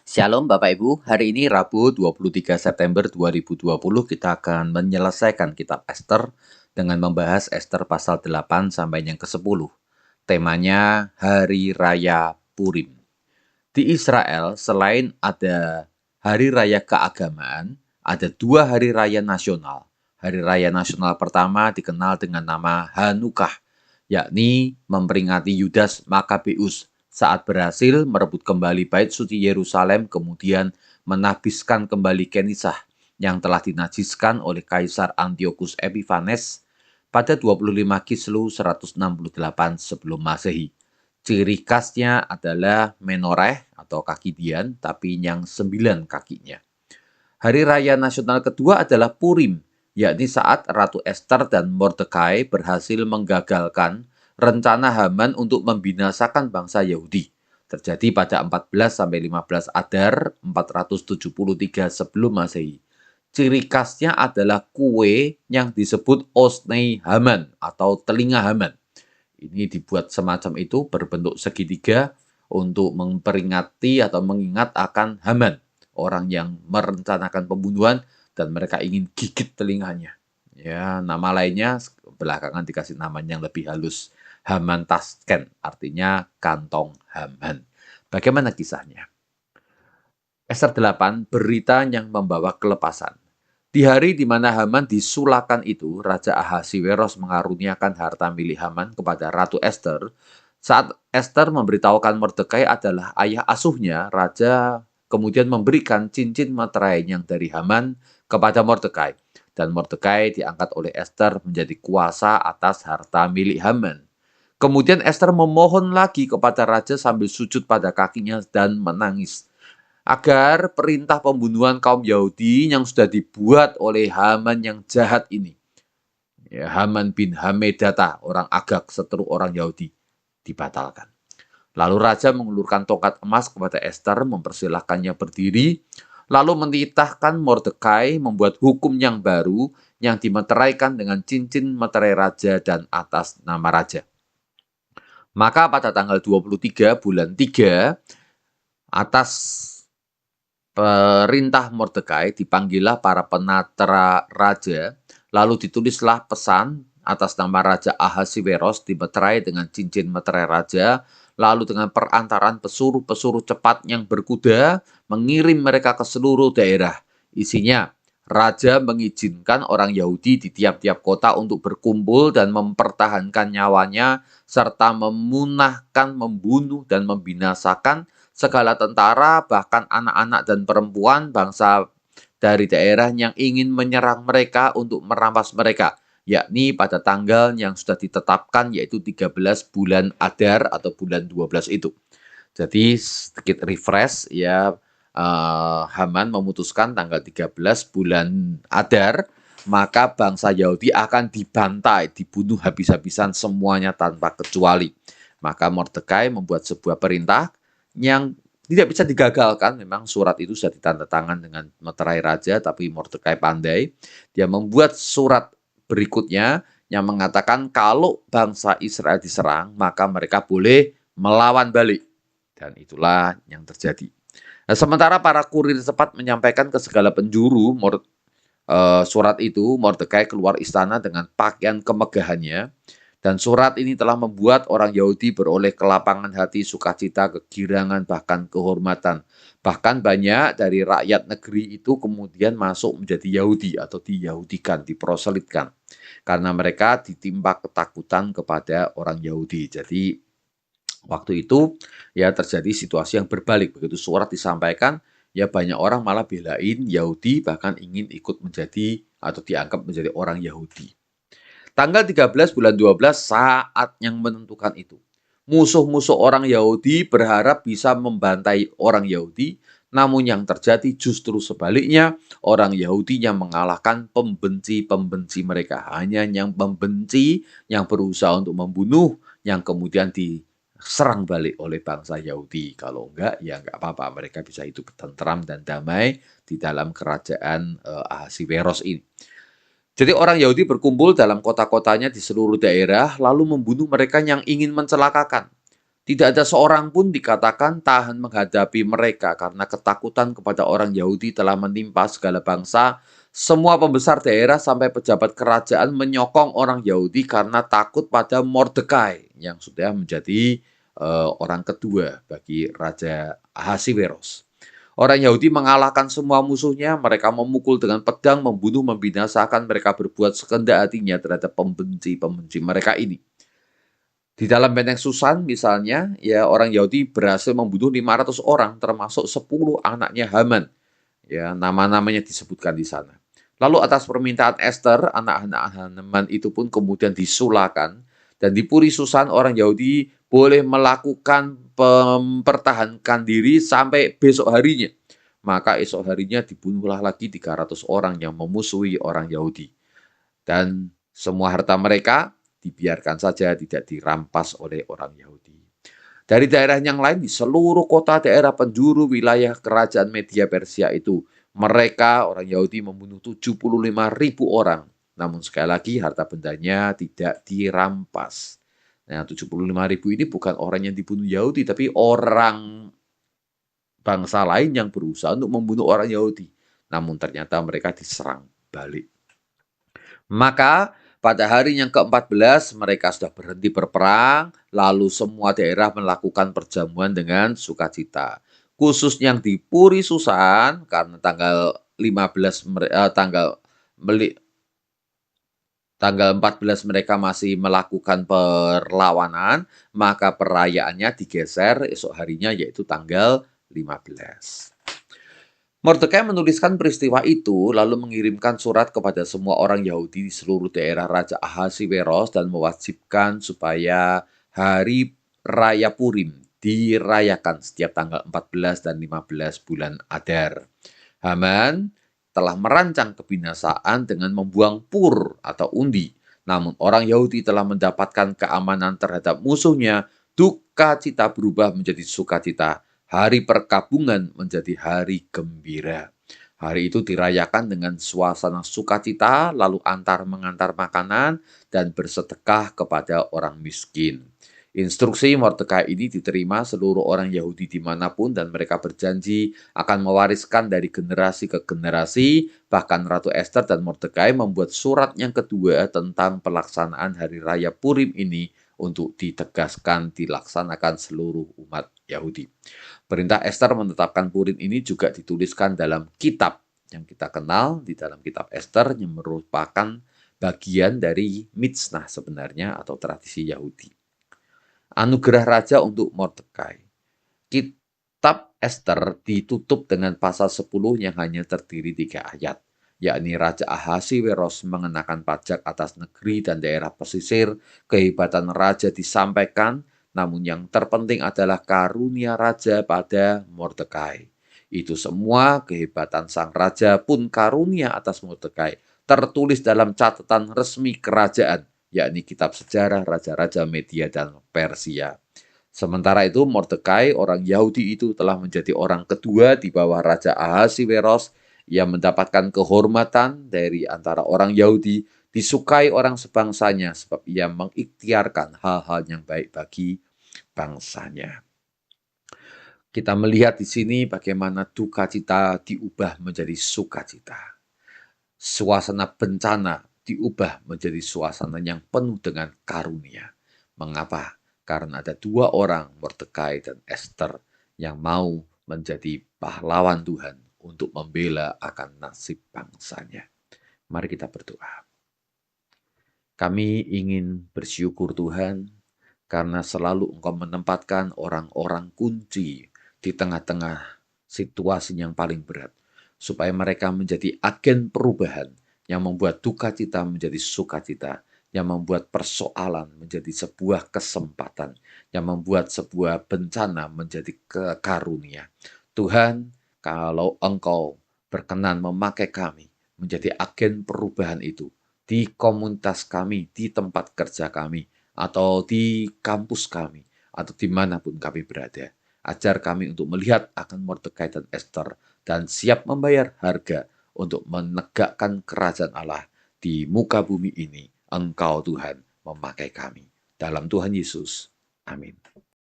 Shalom Bapak Ibu, hari ini Rabu 23 September 2020 kita akan menyelesaikan kitab Ester dengan membahas Ester pasal 8 sampai yang ke-10. Temanya Hari Raya Purim. Di Israel selain ada Hari Raya keagamaan, ada dua hari raya nasional. Hari Raya Nasional pertama dikenal dengan nama Hanukah, yakni memperingati Yudas Makabeus saat berhasil merebut kembali bait suci Yerusalem, kemudian menahbiskan kembali Kenisah yang telah dinajiskan oleh Kaisar Antiochus Epiphanes pada 25 Kislew 168 sebelum Masehi. Ciri khasnya adalah menoreh atau kaki dian, tapi yang 9 kakinya. Hari raya nasional kedua adalah Purim, yakni saat Ratu Ester dan Mordekai berhasil menggagalkan rencana Haman untuk membinasakan bangsa Yahudi. Terjadi pada 14-15 Adar 473 sebelum Masehi. Ciri khasnya adalah kue yang disebut Osnei Haman atau telinga Haman. Ini dibuat semacam itu berbentuk segitiga untuk memperingati atau mengingat akan Haman, orang yang merencanakan pembunuhan dan mereka ingin gigit telinganya. Ya, nama lainnya belakangan dikasih namanya yang lebih halus, Haman Tasken, artinya kantong Haman. Bagaimana kisahnya? Ester 8, berita yang membawa kelepasan. Di hari di mana Haman disulakan itu, Raja Ahasiweros mengaruniakan harta milik Haman kepada Ratu Ester. Saat Ester memberitahukan Mordekai adalah ayah asuhnya, Raja kemudian memberikan cincin materai yang dari Haman kepada Mordekai. Dan Mordekai diangkat oleh Ester menjadi kuasa atas harta milik Haman. Kemudian Ester memohon lagi kepada Raja sambil sujud pada kakinya dan menangis agar perintah pembunuhan kaum Yahudi yang sudah dibuat oleh Haman yang jahat ini, ya, Haman bin Hamedata, orang Agag, seteru orang Yahudi, dibatalkan. Lalu Raja mengulurkan tongkat emas kepada Ester, mempersilahkannya berdiri, lalu menitahkan Mordekai membuat hukum yang baru yang dimeteraikan dengan cincin meterai Raja dan atas nama Raja. Maka pada tanggal 23 bulan 3, atas perintah Mordekai dipanggillah para penatera raja, lalu ditulislah pesan atas nama Raja Ahasiweros dimeterai dengan cincin meterai raja, lalu dengan perantaran pesuruh-pesuruh cepat yang berkuda mengirim mereka ke seluruh daerah. Isinya, Raja mengizinkan orang Yahudi di tiap-tiap kota untuk berkumpul dan mempertahankan nyawanya, serta memunahkan, membunuh, dan membinasakan segala tentara, bahkan anak-anak dan perempuan bangsa dari daerah yang ingin menyerang mereka untuk merampas mereka, yakni pada tanggal yang sudah ditetapkan, yaitu 13 bulan Adar atau bulan 12 itu. Jadi sedikit refresh ya, Haman memutuskan tanggal 13 bulan Adar, maka bangsa Yahudi akan dibantai, dibunuh habis-habisan semuanya tanpa kecuali. Maka Mordekai membuat sebuah perintah yang tidak bisa digagalkan. Memang surat itu sudah ditandatangan dengan meterai raja, tapi Mordekai pandai. Dia membuat surat berikutnya yang mengatakan kalau bangsa Israel diserang, maka mereka boleh melawan balik. Dan itulah yang terjadi. Nah, sementara para kurir cepat menyampaikan ke segala penjuru surat itu, Mordekai keluar istana dengan pakaian kemegahannya. Dan surat ini telah membuat orang Yahudi beroleh kelapangan hati, sukacita, kegirangan, bahkan kehormatan. Bahkan banyak dari rakyat negeri itu kemudian masuk menjadi Yahudi atau diyahudikan, diproselitkan. Karena mereka ditimpa ketakutan kepada orang Yahudi. Jadi waktu itu ya terjadi situasi yang berbalik. Begitu surat disampaikan, ya banyak orang malah belain Yahudi, bahkan ingin ikut menjadi atau dianggap menjadi orang Yahudi. Tanggal 13 bulan 12 saat yang menentukan itu. Musuh-musuh orang Yahudi berharap bisa membantai orang Yahudi, namun yang terjadi justru sebaliknya, orang Yahudi yang mengalahkan pembenci-pembenci mereka. Hanya yang membenci, yang berusaha untuk membunuh, yang kemudian diserang balik oleh bangsa Yahudi. Kalau enggak, ya enggak apa-apa. Mereka bisa hidup tentram dan damai di dalam kerajaan Ahasiweros ini. Jadi orang Yahudi berkumpul dalam kota-kotanya di seluruh daerah, lalu membunuh mereka yang ingin mencelakakan. Tidak ada seorang pun dikatakan tahan menghadapi mereka karena ketakutan kepada orang Yahudi telah menimpa segala bangsa. Semua pembesar daerah sampai pejabat kerajaan menyokong orang Yahudi karena takut pada Mordekai yang sudah menjadi orang kedua bagi Raja Ahasiweros. Orang Yahudi mengalahkan semua musuhnya, mereka memukul dengan pedang, membunuh, membinasakan, mereka berbuat sekehendak hatinya terhadap pembenci-pembenci mereka ini. Di dalam benteng Susan misalnya, ya orang Yahudi berhasil membunuh 500 orang termasuk 10 anaknya Haman. Ya, nama-namanya disebutkan di sana. Lalu atas permintaan Esther, anak-anak Haman itu pun kemudian disulakan dan di Puri Susan orang Yahudi boleh melakukan mempertahankan diri sampai besok harinya. Maka esok harinya dibunuhlah lagi 300 orang yang memusuhi orang Yahudi. Dan semua harta mereka dibiarkan saja tidak dirampas oleh orang Yahudi. Dari daerah yang lain di seluruh kota daerah penjuru wilayah kerajaan Media Persia itu, mereka orang Yahudi membunuh 75.000 orang. Namun sekali lagi harta bendanya tidak dirampas. Nah, 75.000 ini bukan orang yang dibunuh Yahudi, tapi orang bangsa lain yang berusaha untuk membunuh orang Yahudi. Namun ternyata mereka diserang balik. Maka pada hari yang ke-14 mereka sudah berhenti berperang, lalu semua daerah melakukan perjamuan dengan sukacita. Khusus yang di Puri Susan karena tanggal 15 tanggal 14 mereka masih melakukan perlawanan, maka perayaannya digeser esok harinya yaitu tanggal 15. Mordekai menuliskan peristiwa itu, lalu mengirimkan surat kepada semua orang Yahudi di seluruh daerah Raja Ahasiweros dan mewajibkan supaya hari Raya Purim dirayakan setiap tanggal 14 dan 15 bulan Adar. Haman telah merancang kebinasaan dengan membuang pur atau undi. Namun orang Yahudi telah mendapatkan keamanan terhadap musuhnya, duka cita berubah menjadi sukacita. Hari perkabungan menjadi hari gembira. Hari itu dirayakan dengan suasana sukacita, lalu antar mengantar makanan, dan bersedekah kepada orang miskin. Instruksi Mordekai ini diterima seluruh orang Yahudi dimanapun dan mereka berjanji akan mewariskan dari generasi ke generasi. Bahkan Ratu Esther dan Mordekai membuat surat yang kedua tentang pelaksanaan Hari Raya Purim ini untuk ditegaskan dilaksanakan seluruh umat Yahudi. Perintah Esther menetapkan Purim ini juga dituliskan dalam kitab yang kita kenal di dalam kitab Esther yang merupakan bagian dari Mishnah sebenarnya atau tradisi Yahudi. Anugerah Raja untuk Mordekai. Kitab Esther ditutup dengan pasal 10 yang hanya terdiri 3 ayat, yakni Raja Ahasiweros mengenakan pajak atas negeri dan daerah pesisir, kehebatan raja disampaikan, namun yang terpenting adalah karunia raja pada Mordekai. Itu semua kehebatan sang raja pun karunia atas Mordekai, tertulis dalam catatan resmi kerajaan, yakni kitab sejarah raja-raja Media dan Persia. Sementara itu Mordekai, orang Yahudi itu telah menjadi orang kedua di bawah Raja Ahasiweros. Ia mendapatkan kehormatan dari antara orang Yahudi, disukai orang sebangsanya sebab ia mengikhtiarkan hal-hal yang baik bagi bangsanya. Kita melihat di sini bagaimana duka cita diubah menjadi sukacita. Suasana bencana diubah menjadi suasana yang penuh dengan karunia. Mengapa? Karena ada 2 orang, Mordekai dan Esther, yang mau menjadi pahlawan Tuhan untuk membela akan nasib bangsanya. Mari kita berdoa. Kami ingin bersyukur Tuhan, karena selalu Engkau menempatkan orang-orang kunci di tengah-tengah situasi yang paling berat, supaya mereka menjadi agen perubahan yang membuat duka cita menjadi sukacita, yang membuat persoalan menjadi sebuah kesempatan, yang membuat sebuah bencana menjadi karunia. Tuhan, kalau Engkau berkenan memakai kami menjadi agen perubahan itu di komunitas kami, di tempat kerja kami, atau di kampus kami, atau dimanapun kami berada. Ajar kami untuk melihat akan Mordekai dan Esther, dan siap membayar harga untuk menegakkan kerajaan Allah di muka bumi ini. Engkau Tuhan memakai kami. Dalam Tuhan Yesus. Amin.